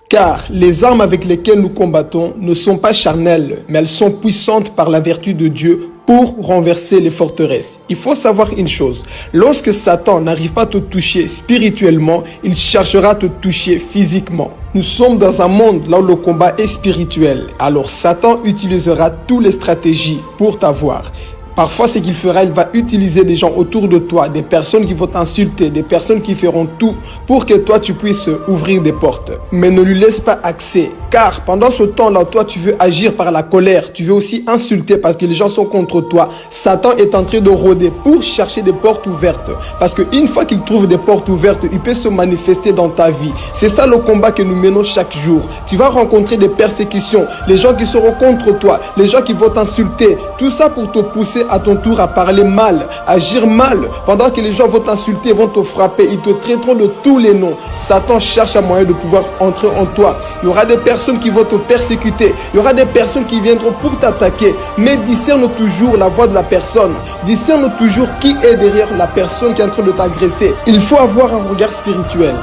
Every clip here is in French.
Car les armes avec lesquelles nous combattons ne sont pas charnelles, mais elles sont puissantes par la vertu de Dieu pour renverser les forteresses. Il faut savoir une chose, lorsque Satan n'arrive pas à te toucher spirituellement, il cherchera à te toucher physiquement. Nous sommes dans un monde là où le combat est spirituel, alors Satan utilisera toutes les stratégies pour t'avoir. Parfois, ce qu'il fera, il va utiliser des gens autour de toi, des personnes qui vont t'insulter, des personnes qui feront tout pour que toi, tu puisses ouvrir des portes. Mais ne lui laisse pas accès, car pendant ce temps-là, toi, tu veux agir par la colère, tu veux aussi insulter parce que les gens sont contre toi. Satan est en train de rôder pour chercher des portes ouvertes. Parce qu'une fois qu'il trouve des portes ouvertes, il peut se manifester dans ta vie. C'est ça le combat que nous menons chaque jour. Tu vas rencontrer des persécutions, les gens qui seront contre toi, les gens qui vont t'insulter. Tout ça pour te pousser à ton tour à parler mal, agir mal, pendant que les gens vont t'insulter, vont te frapper, ils te traiteront de tous les noms. Satan cherche un moyen de pouvoir entrer en toi. Il y aura des personnes qui vont te persécuter, il y aura des personnes qui viendront pour t'attaquer, mais discerne toujours la voix de la personne, discerne toujours qui est derrière la personne qui est en train de t'agresser. Il faut avoir un regard spirituel.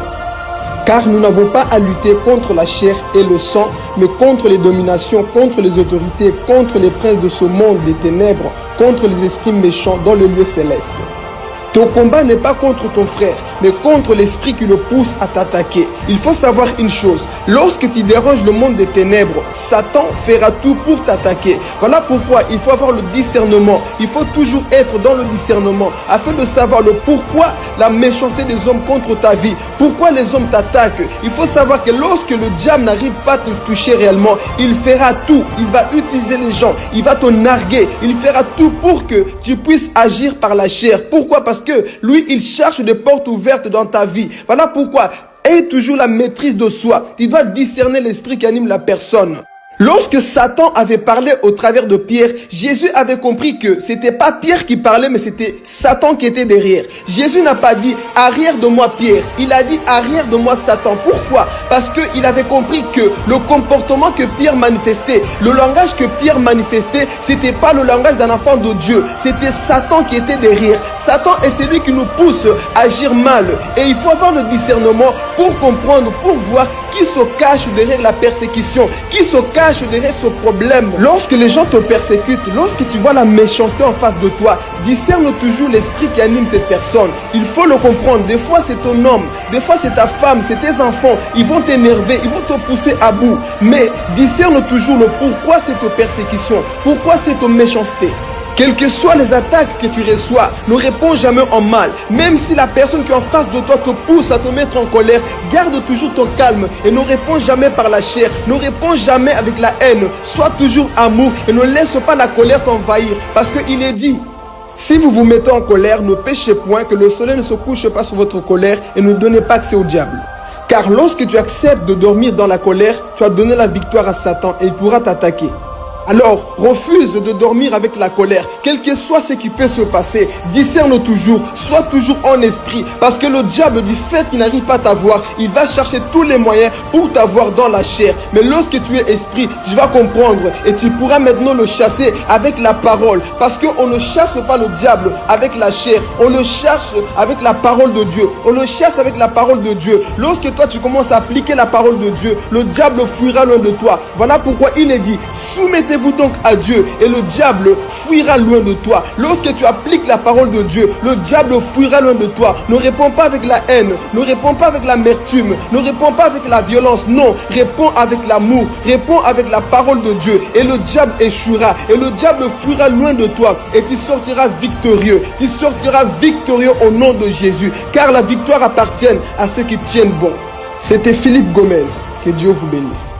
Car nous n'avons pas à lutter contre la chair et le sang, mais contre les dominations, contre les autorités, contre les princes de ce monde, les ténèbres, contre les esprits méchants dans le lieu céleste. Ton combat n'est pas contre ton frère, mais contre l'esprit qui le pousse à t'attaquer. Il faut savoir une chose, lorsque tu déranges le monde des ténèbres, Satan fera tout pour t'attaquer. Voilà pourquoi il faut avoir le discernement. Il faut toujours être dans le discernement afin de savoir le pourquoi la méchanceté des hommes contre ta vie, pourquoi les hommes t'attaquent. Il faut savoir que lorsque le diable n'arrive pas à te toucher réellement, il fera tout. Il va utiliser les gens, il va te narguer, il fera tout pour que tu puisses agir par la chair. Pourquoi? Parce que lui, il cherche des portes ouvertes dans ta vie. Voilà pourquoi, aie toujours la maîtrise de soi. Tu dois discerner l'esprit qui anime la personne. Lorsque Satan avait parlé au travers de Pierre, Jésus avait compris que c'était pas Pierre qui parlait, mais c'était Satan qui était derrière. Jésus n'a pas dit « arrière de moi Pierre », il a dit « arrière de moi Satan ». Pourquoi? Parce qu'il avait compris que le comportement que Pierre manifestait, le langage que Pierre manifestait, c'était pas le langage d'un enfant de Dieu, c'était Satan qui était derrière. Satan est celui qui nous pousse à agir mal. Et il faut avoir le discernement pour comprendre, pour voir qui se cache derrière la persécution, qui se cache derrière ce problème. Lorsque les gens te persécutent, lorsque tu vois la méchanceté en face de toi, discerne toujours l'esprit qui anime cette personne. Il faut le comprendre. Des fois c'est ton homme, des fois c'est ta femme, c'est tes enfants. Ils vont t'énerver, ils vont te pousser à bout. Mais discerne toujours le pourquoi cette persécution, pourquoi cette méchanceté. Quelles que soient les attaques que tu reçois, ne réponds jamais en mal. Même si la personne qui est en face de toi te pousse à te mettre en colère, garde toujours ton calme et ne réponds jamais par la chair. Ne réponds jamais avec la haine. Sois toujours amour et ne laisse pas la colère t'envahir. Parce qu'il est dit, si vous vous mettez en colère, ne péchez point, que le soleil ne se couche pas sur votre colère et ne donnez pas accès au diable. Car lorsque tu acceptes de dormir dans la colère, tu as donné la victoire à Satan et il pourra t'attaquer. Alors, refuse de dormir avec la colère, quel que soit ce qui peut se passer. Discerne toujours, sois toujours en esprit, parce que le diable, du fait qu'il n'arrive pas à t'avoir, il va chercher tous les moyens pour t'avoir dans la chair. Mais lorsque tu es esprit, tu vas comprendre et tu pourras maintenant le chasser avec la parole, parce qu'on ne chasse pas le diable avec la chair, on le cherche avec la parole de Dieu, on le chasse avec la parole de Dieu. Lorsque toi tu commences à appliquer la parole de Dieu, le diable fuira loin de toi. Voilà pourquoi il est dit, soumettez-vous donc à Dieu et le diable fuira loin de toi. Lorsque tu appliques la parole de Dieu, le diable fuira loin de toi. Ne réponds pas avec la haine, ne réponds pas avec l'amertume, ne réponds pas avec la violence. Non, réponds avec l'amour, réponds avec la parole de Dieu et le diable échouera et le diable fuira loin de toi et tu sortiras victorieux. Tu sortiras victorieux au nom de Jésus, car la victoire appartient à ceux qui tiennent bon. C'était Philippe Gomez. Que Dieu vous bénisse.